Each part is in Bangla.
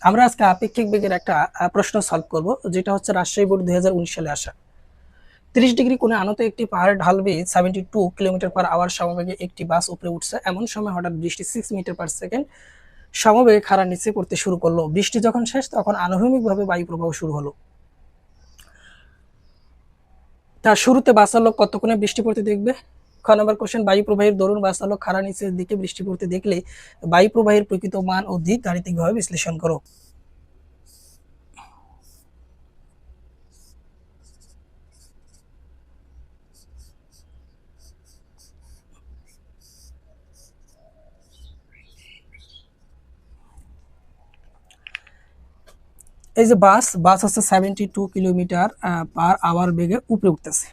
আমরা আজকে আপেক্ষিক বেগের একটা প্রশ্ন সলভ করব, যেটা হচ্ছে রাজশাহী বোর্ড 2019 সালে আসা। 30 ডিগ্রি কোণে আনত একটি পাহাড়ের ঢাল বেয়ে 72 কিলোমিটার/আওয়ার সমবেগে একটি বাস উপরে উঠছে। এমন সময় হঠাৎ বৃষ্টি 6 মিটার/সেকেন্ড সমবেগে খাড়ার নিচে পড়তে শুরু করলো। বৃষ্টি যখন শেষ তখন আনুভূমিকভাবে বায়ু প্রবাহ শুরু হলো। তার শুরুতে বাস চালক কতক্ষণে বৃষ্টি পড়তে দেখবে? খ নম্বর কোশ্চেন, বায়ু প্রবাহের দরুন বাস চালক খাড়া নিচের দিকে বৃষ্টি পড়তে দেখলে বায়ু প্রবাহের প্রকৃত মান ও দিক গাণিতিকভাবে বিশ্লেষণ করো। এই যে বাস হচ্ছে 72 কিলোমিটার/আওয়ার বেগে উপরে উঠতেছে।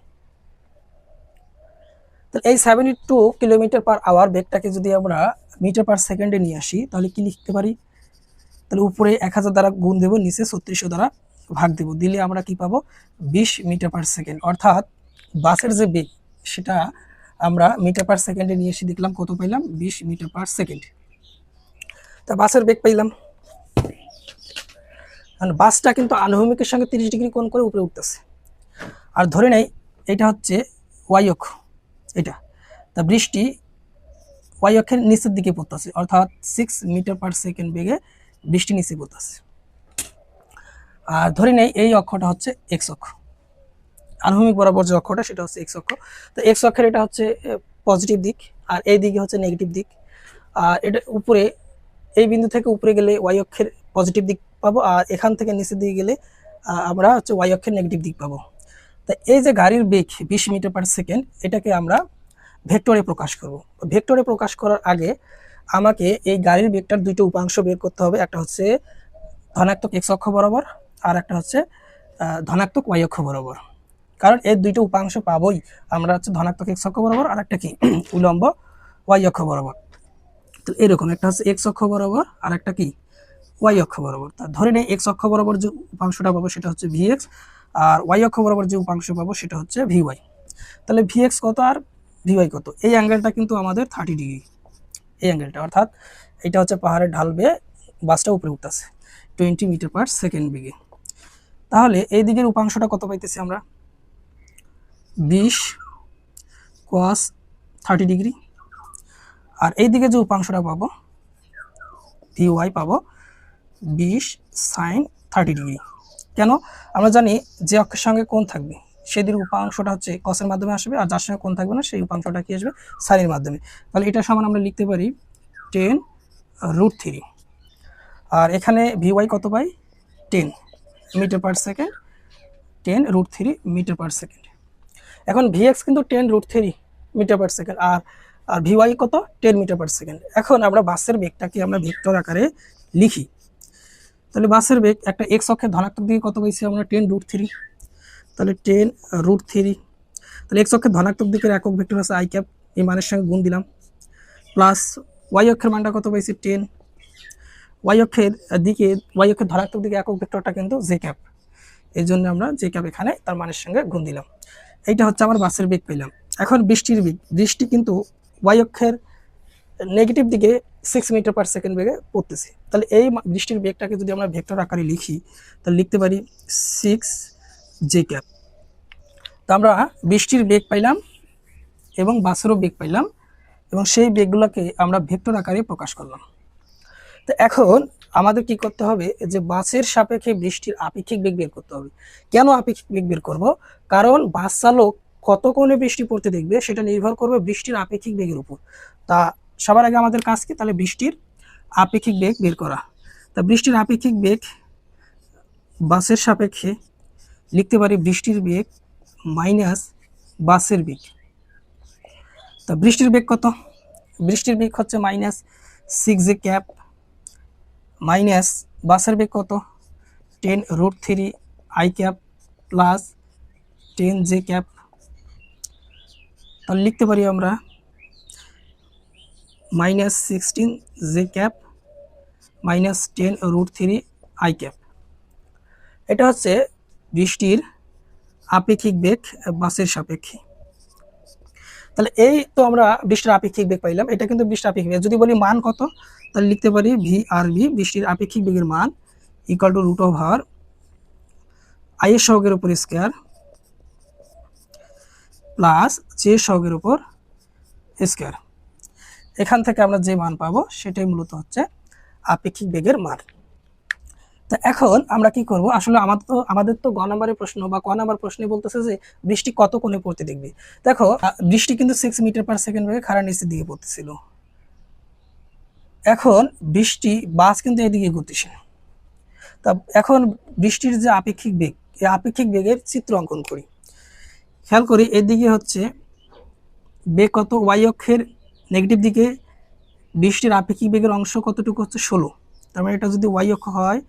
তো এই 72 কিলোমিটার/আওয়ার বেগটাকে যদি আমরা মিটার/সেকেন্ডে নিয়ে আসি, তাহলে কি লিখতে পারি? তাহলে উপরে 1000 দ্বারা গুণ দেবো, নিচে 3600 দ্বারা ভাগ দেবো, দিলে আমরা কি পাবো? 20 মিটার/সেকেন্ড। অর্থাৎ বাসের যে বেগ সেটা আমরা মিটার/সেকেন্ডে নিয়ে এসে দেখলাম কত পাইলাম? 20 মিটার/সেকেন্ড। তা বাসের বেগ পাইলাম। কারণ বাসটা কিন্তু আনুভূমিকের সঙ্গে 30 ডিগ্রি কোণ করে উপরে উঠতেছে। আর ধরে নেই এটা হচ্ছে ওয়াই অক্ষ, এটা। তা বৃষ্টি ওয়াই অক্ষের নিচের দিকে পড়তেছে, অর্থাৎ 6 মিটার/সেকেন্ড বেগে বৃষ্টি নিচে পড়তেছে। আর ধরে নেই এই অক্ষটা হচ্ছে এক্স অক্ষ, আনুভূমিক বরাবর যে অক্ষটা সেটা হচ্ছে এক্স অক্ষ। তো এক্স অক্ষের এটা হচ্ছে পজিটিভ দিক, আর এই দিকে হচ্ছে নেগেটিভ দিক। আর এটা উপরে এই বিন্দু থেকে উপরে গেলে ওয়াই অক্ষের পজিটিভ দিক পাবো, আর এখান থেকে নিচের দিকে গেলে আমরা হচ্ছে ওয়াই অক্ষের নেগেটিভ দিক পাবো। তা এই যে গাড়ির বেগ 20 মিটার/সেকেন্ড, এটাকে আমরা ভেক্টরে প্রকাশ করব। ভেক্টরে প্রকাশ করার আগে আমাকে এই গাড়ির বেগটার দুইটা উপাংশ বের করতে হবে। একটা হচ্ছে ধনাত্মক এক্স অক্ষ বরাবর, আর একটা হচ্ছে ধনাত্মক ওয়াই অক্ষ বরাবর। কারণ এই দুইটা উপাংশ পাবোই আমরা হচ্ছে ধনাত্মক এক্স অক্ষ বরাবর, আর একটা কি উলম্ব ওয়াই অক্ষ বরাবর। তো এরকম একটা হচ্ছে এক্স অক্ষ বরাবর, আর একটা কি ওয়াই অক্ষ বরাবর। তা ধরে নেই এক্স অক্ষ বরাবর যে উপাংশটা পাবো সেটা হচ্ছে ভি এক্স, আর ওয়াই অক্ষ বরাবর যে উপাংশ পাবো সেটা হচ্ছে ভি ওয়াই। তাহলে ভি এক্স কত আর ভি ওয়াই কত? এই অ্যাঙ্গেলটা কিন্তু আমাদের 30 ডিগ্রি, এই অ্যাঙ্গেলটা। অর্থাৎ এটা হচ্ছে পাহাড়ের ঢাল বেয়ে বাসটা উপরে উঠতেছে 20 মিটার/সেকেন্ড বেগে। তাহলে এই দিকের উপাংশটা কত পাইতেছি আমরা? 20 cos 30 ডিগ্রি। আর এই দিকে যে উপাংশটা পাবো ভি ওয়াই পাবো 20 sin 30 ডিগ্রি। কেন? আমরা জানি যে অক্ষের সঙ্গে কোণ থাকবে সেদিন উপাংশটা হচ্ছে কসের মাধ্যমে আসবে, আর যার সঙ্গে কোণ থাকবে না সেই উপাংশটা কি আসবে? সাইনের মাধ্যমে। তাহলে এটা সমান আমরা লিখতে পারি 10√3। আর এখানে ভি ওয়াই কত পাই? 10 মিটার/সেকেন্ড, 10√3 মিটার/সেকেন্ড। এখন ভি এক্স কিন্তু 10√3 মিটার/সেকেন্ড, আর আর ভি ওয়াই কত? 10 মিটার/সেকেন্ড। এখন আমরা বাসের বেগটাকে আমরা ভেক্টর আকারে লিখি। তাহলে বাসের বেগ একটা এক্স অক্ষের ধনাত্মক দিকে কত পাইছি আমরা? 10√3। তাহলে 10√3, তাহলে এক্স অক্ষের ধনাত্মক দিকের একক ভেক্টর আছে আই ক্যাপ, এই মানের সঙ্গে গুণ দিলাম, প্লাস ওয়াই অক্ষের মানটা কত পাইছি? 10। ওয়াই অক্ষের দিকে, ওয়াই অক্ষের ধনাত্মক দিকে একক ভেক্টরটা কিন্তু জে ক্যাপ, এই জন্য আমরা জে ক্যাপ এখানে তার মানের সঙ্গে গুণ দিলাম। এইটা হচ্ছে আমার বাসের বেগ পেলাম। এখন বৃষ্টির বেগ, বৃষ্টি কিন্তু ওয়াই অক্ষের নেগেটিভ দিকে 6 মিটার/সেকেন্ড বেগে পড়তেছে। তাহলে এই বৃষ্টির বেগটাকে যদি আমরা ভেক্টর আকারে লিখি, তাহলে লিখতে পারি 6 জে ক্যাপ। তো আমরা বৃষ্টির বেগ পাইলাম এবং বাসেরও বেগ পাইলাম, এবং সেই বেগগুলোকে আমরা ভেক্টর আকারে প্রকাশ করলাম। তো এখন আমাদের কি করতে হবে? যে বাসের সাপেক্ষে বৃষ্টির আপেক্ষিক বেগ বের করতে হবে। কেন আপেক্ষিক বেগ বের করব? কারণ বাস চালক কত কোণে বৃষ্টি পড়তে দেখবে সেটা নির্ভর করবে বৃষ্টির আপেক্ষিক বেগের উপর। তা সবার আগে আমাদের কাজ কি? তাহলে বৃষ্টির আপেক্ষিক বেগ বের করা। তা বৃষ্টির আপেক্ষিক বেগ বাসের সাপেক্ষে লিখতে পারি বৃষ্টির বেগ মাইনাস বাসের বেগ। তা বৃষ্টির বেগ কত? বৃষ্টির বেগ হচ্ছে -6 জে ক্যাপ, মাইনাস বাসের বেগ কত? 10√3 I cap plus 10 J cap. তাহলে লিখতে পারি আমরা -16 J cap minus 10√3 I cap. এটা হচ্ছে বৃষ্টির আপেক্ষিক বেগ বাসের সাপেক্ষে। তাহলে এই তো আমরা বৃষ্টির আপেক্ষিক বেগ পাইলাম, এটা কিন্তু বৃষ্টির আপেক্ষিক বেগ। যদি বলি মান কত, তাহলে লিখতে পারি ভি আর বি, বৃষ্টির আপেক্ষিক বেগের মান equal to root over I এর সহগের উপর স্কোয়ার প্লাস জে সহগের উপর স্কোয়ার। এখান থেকে আমরা যে মান পাবো সেটাই মূলত হচ্ছে আপেক্ষিক বেগের মান। তো এখন আমরা কি করব, আসলে আমাদের তো গ নাম্বারের প্রশ্ন বা ক নাম্বার প্রশ্নে বলতেছে যে বৃষ্টি কত কোণে পড়তে দেখবে। দেখো বৃষ্টি কিন্তু 6 মিটার পার সেকেন্ড বেগে খাড়ার নিচের দিকে পড়তেছিল। এখন বৃষ্টি বাস কিন্তু এদিকে গতিশীল। তা এখন বৃষ্টির যে আপেক্ষিক বেগ, এই আপেক্ষিক বেগের চিত্র অঙ্কন করি। খেয়াল করি এদিকে হচ্ছে বেগ কত, ওয়াই অক্ষের নেগেটিভ দিকে বৃষ্টির আপেক্ষিক বেগের অংশ কতটুকু হচ্ছে 16। তার মানে এটা যদি ওয়াই অক্ষ হয়,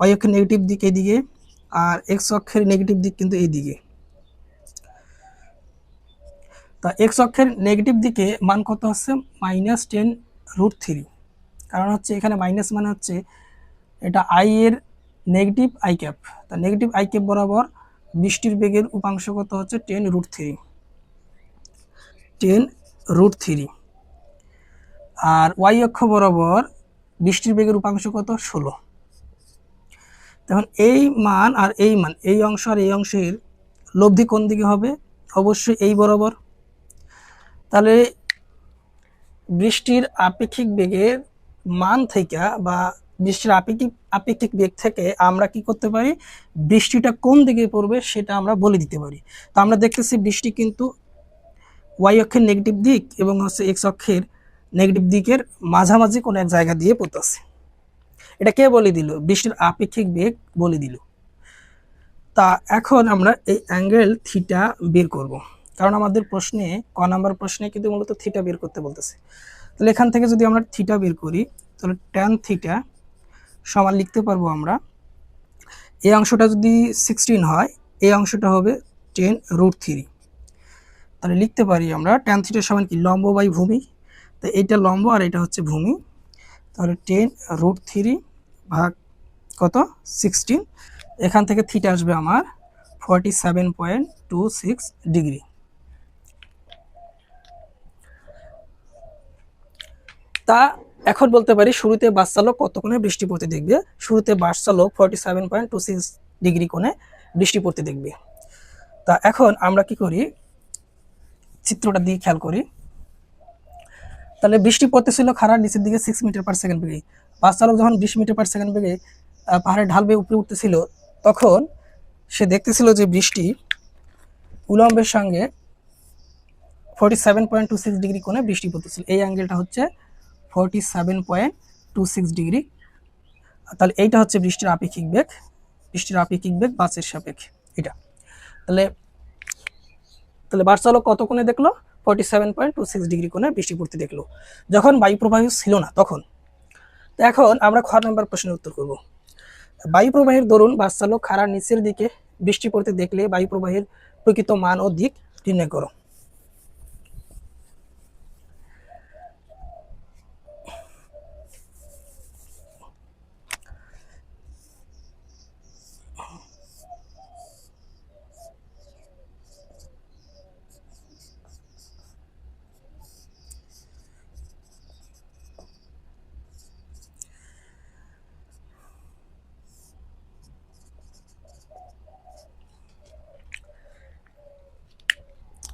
ওয়াই অক্ষের নেগেটিভ দিক এইদিকে আর এক্স অক্ষের নেগেটিভ দিক কিন্তু এইদিকে। তা এক্স অক্ষের নেগেটিভ দিকে মান কত হচ্ছে -10√3, কারণ হচ্ছে এখানে মাইনাস মানে হচ্ছে এটা আই এর নেগেটিভ আই ক্যাপ। তা নেগেটিভ আই ক্যাপ বরাবর বৃষ্টির বেগের উপাংশ কত হচ্ছে 10√3 আর ওয়াই অক্ষ বরাবর বৃষ্টির বেগের উপাংশ কত 16। তখন এই মান আর এই মান, এই অংশ আর এই অংশের লব্ধি কোন দিকে হবে, অবশ্যই এই বরাবর। তাহলে বৃষ্টির আপেক্ষিক বেগের মান থেকে বা বৃষ্টির আপেক্ষিক বেগ থেকে আমরা কি করতে পারি, বৃষ্টিটা কোন দিকে পড়বে সেটা আমরা বলে দিতে পারি। তো আমরা দেখতেছি বৃষ্টি কিন্তু ওয়াই অক্ষের নেগেটিভ দিক এবং হচ্ছে এক্স অক্ষের নেগেটিভ দিকের মাঝামাঝি কোনো এক জায়গা দিয়ে পড়তেছে। এটা কে বলে দিল, বৃষ্টির আপেক্ষিক বেগ বলে দিল। তা এখন আমরা এই অ্যাঙ্গেল থিটা বের করব, কারণ আমাদের প্রশ্নে ক নাম্বার প্রশ্নে কিন্তু মূলত থিটা বের করতে বলতেছে। তাহলে এখান থেকে যদি আমরা থিটা বের করি তাহলে ট্যান থিটা সমান লিখতে পারবো আমরা, এই অংশটা যদি 16 হয় এই অংশটা হবে 10√3। তাহলে লিখতে পারি আমরা ট্যান থিটা সমান কি, লম্ব বাই ভূমি। তো এইটা লম্ব আর এটা হচ্ছে ভূমি। তাহলে 10√3 ভাগ কত 16, এখান থেকে থিটা আসবে আমার 47.26 ডিগ্রি। তা এখন বলতে পারি শুরুতে বাস চালক কত কোণে বৃষ্টি পড়তে দেখবে। শুরুতে বাস চালক 47.26 ডিগ্রি কোণে বৃষ্টি পড়তে দেখবে। তা এখন আমরা কি করি, চিত্রটা দিয়ে খেয়াল করি। তাহলে বৃষ্টি পড়তেছিল খাড়ার নিচের দিকে 6 মিটার পার সেকেন্ড বেগে। বাস চালক যখন 20 মিটার পার সেকেন্ড বেগে পাহাড়ের ঢাল বেয়ে উপরে উঠতেছিল, তখন সে দেখতেছিল যে বৃষ্টি উলম্বের সঙ্গে 47.26 ডিগ্রি কোণে বৃষ্টি পড়তেছিল। এই অ্যাঙ্গেলটা হচ্ছে 47.26 ডিগ্রি। তাহলে এইটা হচ্ছে বৃষ্টির আপেক্ষিক বেগ, বৃষ্টির আপেক্ষিক বেগ বাসের সাপেক্ষে এটা। তাহলে বাস চালক কত কোণে দেখলো, 47.26 ডিগ্রি কোণে বৃষ্টি পড়তে দেখলো যখন বায়ু প্রবাহ ছিল না তখন। তো এখন আমরা খ নম্বর প্রশ্নের উত্তর করব। বায়ু প্রবাহের দরুন বাস চালক খাড়ার নিচের দিকে বৃষ্টি পড়তে দেখলে বায়ু প্রবাহের প্রকৃত মান ও দিক নির্ণয় করো।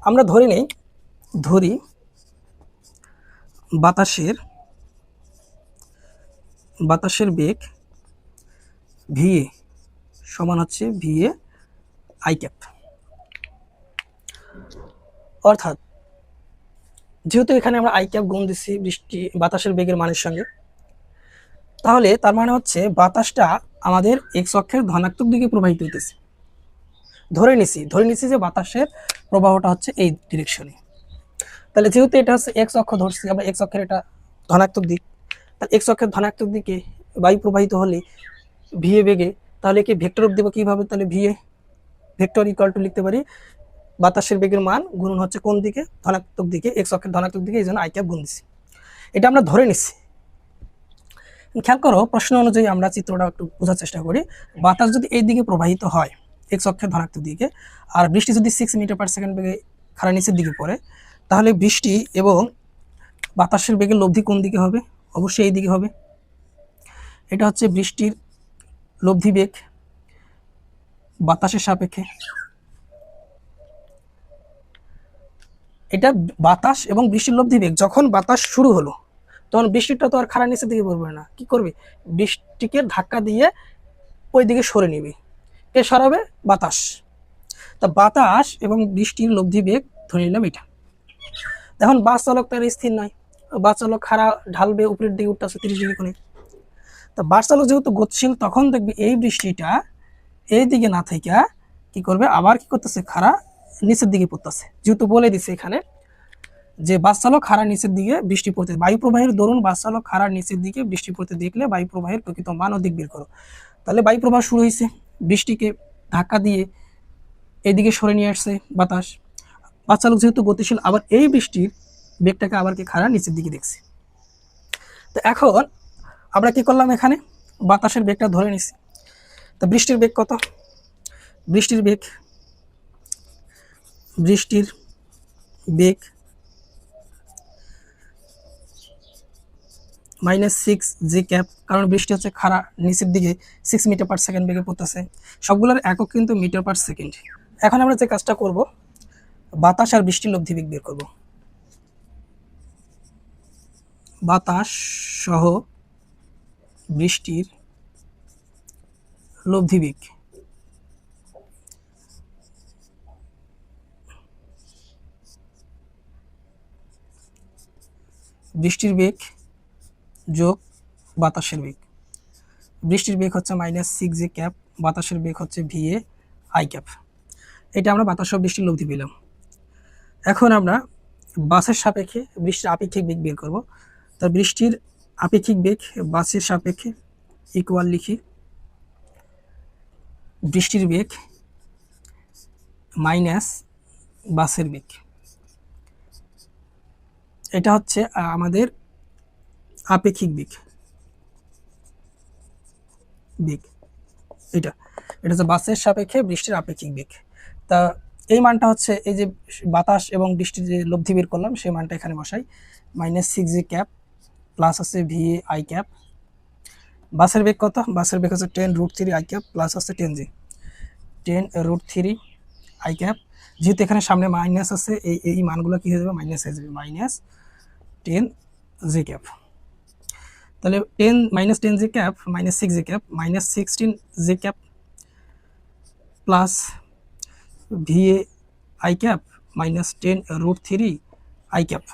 আমরা ধরি বাতাসের বেগ ভিএ সমান হচ্ছে ভিএ আই ক্যাপ। অর্থাৎ যেহেতু এখানে আমরা আই ক্যাপ গুণ দিচ্ছি বাতাসের বেগের মানের সঙ্গে, তাহলে তার মানে হচ্ছে বাতাসটা আমাদের এক্স অক্ষের ধনাত্মক দিকে প্রবাহিত হইতেছে। ধরে নিছি যে বাতাসের প্রবাহটা হচ্ছে এই ডিরেকশনে। তাহলে যেহেতু এটা হচ্ছে এক্স অক্ষ ধরছি আমরা, এক্স অক্ষের এটা ধনাত্মক দিক, তাহলে এক্স অক্ষের ধনাত্মক দিকে বায়ু প্রবাহিত হলে ভিএ বেগে, তাহলে কি ভেক্টর রূপ দেবো কীভাবে, তাহলে ভিএ ভেক্টর ইকুয়াল টু লিখতে পারি বাতাসের বেগের মান গুণন হচ্ছে কোন দিকে, ধনাত্মক দিকে, এক্স অক্ষের ধনাত্মক দিকে, এই জন্য আই ক্যাপ গুণ দিচ্ছি। এটা আমরা ধরে নিচ্ছি। খেয়াল করো প্রশ্ন অনুযায়ী আমরা চিত্রটা একটু বোঝার চেষ্টা করি। বাতাস যদি এই দিকে প্রবাহিত হয় এক্স অক্ষের ধনাত্মক দিকে, আর বৃষ্টি যদি 6 মিটার পার সেকেন্ড বেগে খাড়া নিচের দিকে পড়ে, তাহলে বৃষ্টি এবং বাতাসের বেগের লব্ধি কোন দিকে হবে, অবশ্যই এই দিকে হবে। এটা হচ্ছে বৃষ্টির লব্ধি বেগ বাতাসের সাপেক্ষে, এটা বাতাস এবং বৃষ্টির লব্ধি বেগ। যখন বাতাস শুরু হলো তখন বৃষ্টিটা তো আর খাড়া নিচের দিকে পড়বে না, কি করবে, বৃষ্টিকে ধাক্কা দিয়ে ওই দিকে সরে নিবে। কে সরাবে? বাতাস। তা বাতাস এবং বৃষ্টির লব্ধি বেগ ধরে নিলাম এটা। এখন বাস চালক তার স্থির নয়, বাস চালক খাড়া ঢালবে উপরের দিকে উঠতেছে 30 ডিগ্রি কোণে। তা বাস চালক যেহেতু গতিশীল, তখন দেখবে এই বৃষ্টিটা এই দিকে না থেকে কি করবে, আবার কি করতেছে, খাড়া নিচের দিকে পড়তেছে। যেহেতু বলে দিছে এখানে যে বাস চালক খাড়া নিচের দিকে বৃষ্টি পড়তে, বায়ু প্রবাহের দরুন বাস চালক খাড়ার নিচের দিকে বৃষ্টি পড়তে দেখলে বায়ু প্রবাহের প্রকৃত মান ও দিক বের করো। তাহলে বায়ু প্রবাহ শুরু হয়েছে, বৃষ্টিকে ধাক্কা দিয়ে এদিকে সরে নিয়ে আসছে বাতাস। বাস চালক যেহেতু গতিশীল, আবার এই বৃষ্টির বেগটাকে আবার কি খাড়া নিচের দিকে দেখছি। তো এখন আমরা কি করলাম, এখানে বাতাসের বেগটা ধরে নিছি। তো বৃষ্টির বেগ কত? বৃষ্টির বেগ -6 জি ক্যাপ, কারণ বৃষ্টি হচ্ছে খাড়া নিচের দিকে 6 মিটার পার সেকেন্ড বেগে পড়তেছে। সবগুলোর একক কিন্তু মিটার পার সেকেন্ড। এখন আমরা যে কাজটা করব, বাতাস আর বৃষ্টির লব্ধি বেগ বের করব। বাতাস সহ বৃষ্টির লব্ধি বেগ। বৃষ্টির বেগ যোগ বাতাসের বেগ। বৃষ্টির বেগ হচ্ছে -6 জি ক্যাপ, বাতাসের বেগ হচ্ছে VA I ক্যাপ। এটা আমরা বাতাস ও বৃষ্টির লব্ধি পেলাম। এখন আমরা বাসের সাপেক্ষে বৃষ্টির আপেক্ষিক বেগ বের করব। তার বৃষ্টির আপেক্ষিক বেগ বাসের সাপেক্ষে ইকুয়াল লিখি বৃষ্টির বেগ মাইনাস বাসের বেগ। এটা হচ্ছে আমাদের আপেক্ষিক বেগ, এটা হচ্ছে বাসের সাপেক্ষে বৃষ্টির আপেক্ষিক বেগ। তা এই মানটা হচ্ছে, এই যে বাতাস এবং বৃষ্টির যে লব্ধি বের করলাম সেই মানটা এখানে বসাই। -6 জি ক্যাপ প্লাস আছে VA I ক্যাপ। বাসের বেগ কত? বাসের বেগ হচ্ছে 10√3 I ক্যাপ প্লাস আছে 10 জি, 10√3 I ক্যাপ। যেহেতু এখানে সামনে মাইনাস আছে, এই মানগুলো কি হয়ে যাবে, মাইনাস হয়ে যাবে, -10 জি ক্যাপ। তাহলে 10 j cap -6 j cap -16 j cap plus VA I cap -10√3 I cap.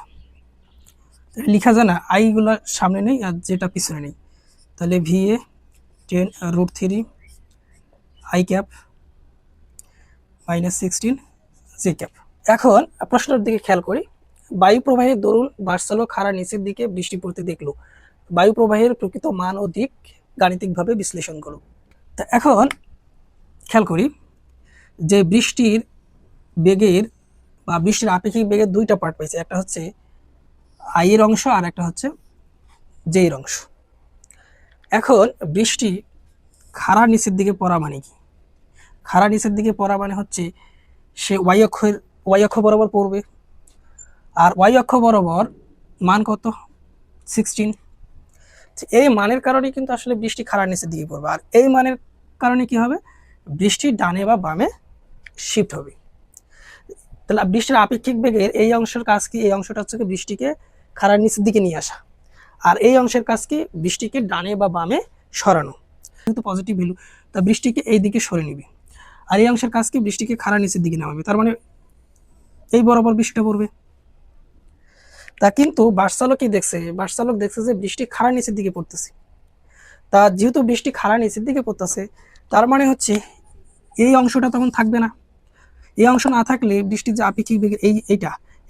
লিখা যায় না, আইগুলো সামনে নেই আর যেটা পিছনে নেই। তাহলে VA 10√3 I cap -16 j cap. এখন প্রশ্নের দিকে খেয়াল করি, বায়ু প্রবাহের দরুন বাস চালক খাড়া নিচের দিকে বৃষ্টি পড়তে দেখলো, বায়ু প্রবাহের প্রকৃত মান ও দিক গাণিতিকভাবে বিশ্লেষণ করো। তা এখন খেয়াল করি যে বৃষ্টির বেগের বা বৃষ্টির আপেক্ষিক বেগের দুইটা পার্ট পেয়েছে, একটা হচ্ছে আই এর অংশ আর একটা হচ্ছে জে এর অংশ। এখন বৃষ্টি খাড়া নিচের দিকে পড়া মানে কি? খাড়া নিচের দিকে পড়া মানে হচ্ছে সে ওয়াই অক্ষ বরাবর পড়বে, আর ওয়াই অক্ষ বরাবর মান কত? 16। এই মানের কারণে কিন্তু আসলে বৃষ্টি খাড়া নিচের দিকে পড়বে, আর এই মানের কারণে কি হবে, বৃষ্টি ডানে বা বামে শিফট হবে। তাহলে বৃষ্টির আপেক্ষিক বেগের এই অংশের কাজ কি? এই অংশটা হচ্ছে বৃষ্টিকে খাড়ার নিচের দিকে নিয়ে আসা, আর এই অংশের কাজ কি? বৃষ্টিকে ডানে বা বামে সরানো। কিন্তু পজিটিভ ভ্যালু, তা বৃষ্টিকে এই দিকে সরে নিবে। আর এই অংশের কাজ কি? বৃষ্টিকে খাড়ার নিচের দিকে নামাবে, তার মানে এই বরাবর বৃষ্টিটা পড়বে। তা কিন্তু বাস চালক কি দেখছে? বাস চালক দেখছে যে বৃষ্টি খাড়ার নিচের দিকে পড়তেছে। তা যেহেতু বৃষ্টি খাড়ার নিচের দিকে পড়তেছে, তার মানে হচ্ছে এই অংশটা তখন থাকবে না। এই অংশ না থাকলে বৃষ্টির যে আপেক্ষিক বেগ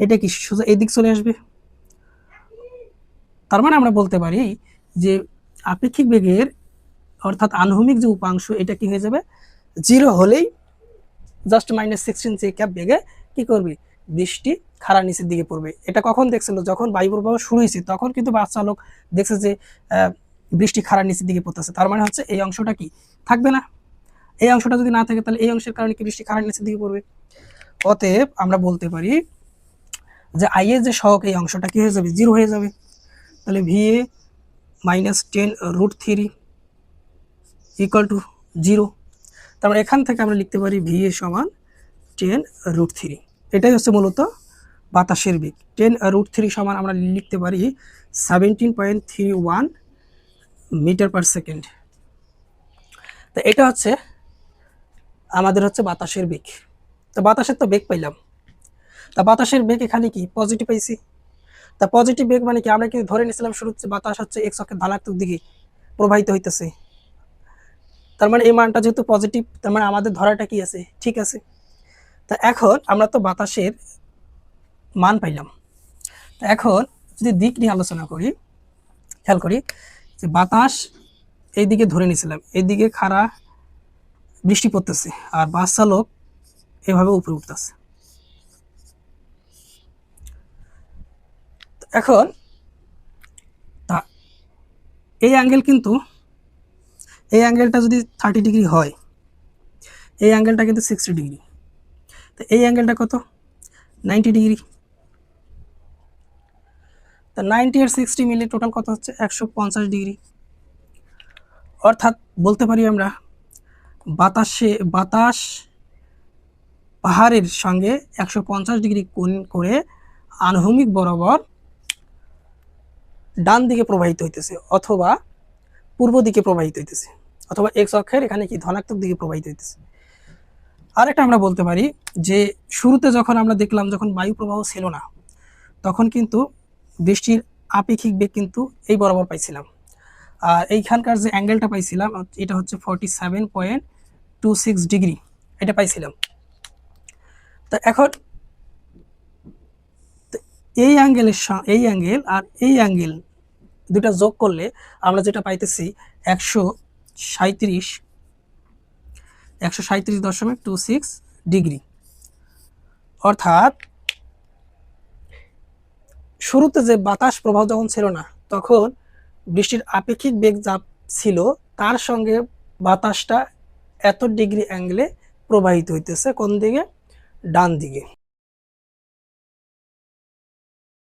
এটা কি সোজা এই দিক চলে আসবে। তার মানে আমরা বলতে পারি যে আপেক্ষিক বেগের অর্থাৎ আনুভূমিক যে উপাংশ এটা কি হয়ে যাবে, 0 হলেই জাস্ট -16 জি ক্যাপ বেগে কি করবে, বৃষ্টি খাড়ার নিচের দিকে পড়বে। এটা কখন দেখছিল? যখন বায়ু প্রবাহ শুরু হয়েছে তখন কিন্তু বাস চালক দেখছে যে বৃষ্টি খাড়ার নিচের দিকে পড়তেছে, তার মানে হচ্ছে এই অংশটা কি থাকবে না। এই অংশটা যদি না থাকে তাহলে এই অংশের কারণে কি বৃষ্টি খাড়ার নিচের দিকে পড়বে। অতএব আমরা বলতে পারি যে আই এর যে সহগ এই অংশটা কি হয়ে যাবে, 0 হয়ে যাবে। তাহলে VA -10√3 ইকুয়াল টু 0। তারপর এখান থেকে আমরা লিখতে পারি ভি এ সমান 10√3। এটাই হচ্ছে মূলত বাতাসের বেগ। 10√3 সমান আমরা লিখতে পারি 17.31 মিটার পার সেকেন্ড। তো এটা হচ্ছে আমাদের হচ্ছে বাতাসের বেগ। তো বাতাসের তো বেগ পাইলাম, তা বাতাসের বেগ এখানে কি পজিটিভ পাইছি। তা পজিটিভ বেগ মানে কি, আমরা কিন্তু ধরে নিয়েছিলাম শুরুতে বাতাস হচ্ছে এক্স অক্ষের ধনাত্মক দিকে প্রবাহিত হইতেছে। তার মানে এই মানটা যেহেতু পজিটিভ, তার মানে আমাদের ধরাটা কি আছে, ঠিক আছে। তা এখন আমরা তো বাতাসের মান পাইলাম। তা এখন যদি দিক নিয়ে আলোচনা করি, খেয়াল করি যে বাতাস এইদিকে ধরে নিয়েছিলাম, এইদিকে খাড়া বৃষ্টি পড়তেছে আর বাস চালক এভাবে উপরে উঠতেছে। এখন তা এই অ্যাঙ্গেল কিন্তু, এই অ্যাঙ্গেলটা যদি 30 ডিগ্রি হয়, এই অ্যাঙ্গেলটা কিন্তু 60 ডিগ্রি। তো এই অ্যাঙ্গেলটা কত, 90 ডিগ্রি। তা 90 আর 60 মিলে টোটাল কত হচ্ছে 150 ডিগ্রি। অর্থাৎ বলতে পারি আমরা বাতাস পাহাড়ের সঙ্গে 150 ডিগ্রি কোণ করে আনুভূমিক বরাবর ডান দিকে প্রবাহিত হইতেছে, অথবা পূর্ব দিকে প্রবাহিত হইতেছে, অথবা এক্স অক্ষের এখানে কি ধনাত্মক দিকে প্রবাহিত হইতেছে। আরেকটা আমরা বলতে পারি যে শুরুতে যখন আমরা দেখলাম যখন বায়ু প্রবাহ ছিল না, তখন কিন্তু বৃষ্টির আপেক্ষিক বেগ কিন্তু এই বরাবর পাইছিলাম। আর এইখানকার যে অ্যাঙ্গেলটা পাইছিলাম এটা হচ্ছে 47.26 ডিগ্রি, এটা পাইছিলাম। তা এখন এই অ্যাঙ্গেলের এই অ্যাঙ্গেল আর এই অ্যাঙ্গেল দুটা যোগ করলে আমরা যেটা পাইতেছি 137.26 ডিগ্রি। অর্থাৎ শুরুতে যে বাতাস প্রবাহ যখন ছিল না, তখন বৃষ্টির আপেক্ষিক বেগ যা ছিল তার সঙ্গে বাতাসটা এত ডিগ্রি অ্যাঙ্গেলে প্রবাহিত হইতেছে কোন দিকে, ডান দিকে।